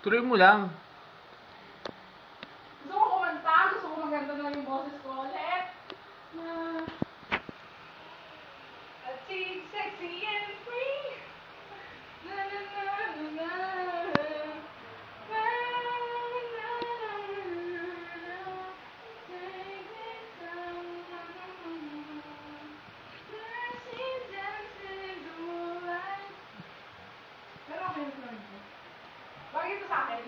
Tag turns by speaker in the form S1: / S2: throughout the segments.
S1: Tuloy mo lang.
S2: Gusto ko kumanta, gusto ko maganda na yung boses ko ulit. Achieve sexy and free. Na na na na na. Na na na na. Take it down. Dancing, dancing in the moonlight. Pero okay na lang ito. Bakit ito sa akin?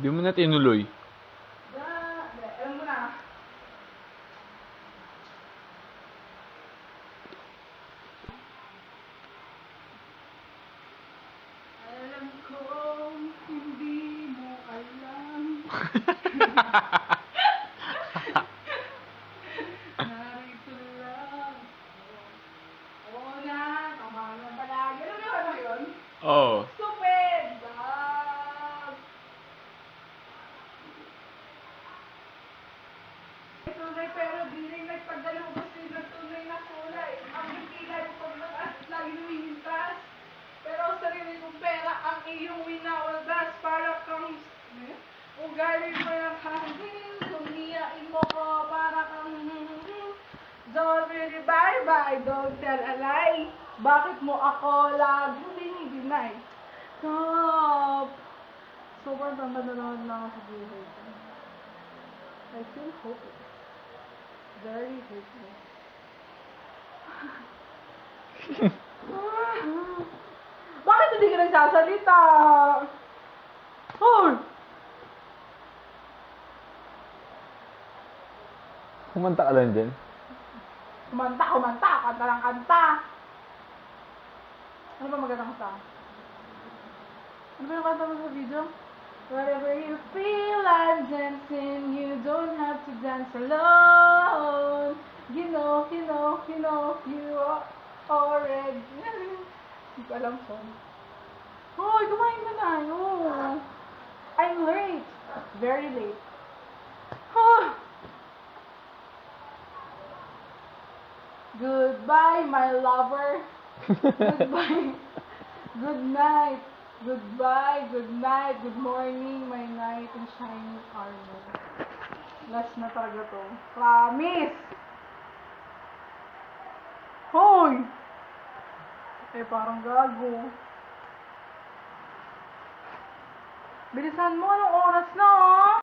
S1: Di mo na tinuloy.
S2: Alam mo na. Alam ko, hindi mo alam. Narito lang. Oo na, tama naman pala. Ganun na ba yun?
S1: Oo.
S2: Stupid! Dog! Tunay pero di rin nagpagdalubos din ng tunay na kulay. Ang bigilay ko pagmataas at lagi lumihintas. Pero sarili kong pera ang iyong winawaldas. Para kang ugali mo yung hangin. Lumiyain mo ko para kang don't really bye-bye, don't tell a lie. Bakit mo ako laging dinideny? Stop! Sobrang tanda na naman lang ako sa buhay ko. I feel hopeless. Very hopeless. Bakit hindi ka nagsasalita? Hoy!
S1: Kumanta ka lang dyan.
S2: Kumanta, kanta lang kanta. Ano ba magandang kanta? Ano ba yung kanta mo sa video? Whatever you feel like dancing, you don't have to dance alone. You know, you are already. Hindi ko alam po. Hoy, kumain na tayo. I'm late. Very late. Huh. Goodbye, my lover. Goodbye. Good night. Goodbye, good night, good morning, my knight in shining armor. Last na talaga to. Promise! Hoy! Eh, parang gago. Bilisan mo, anong oras na, ha?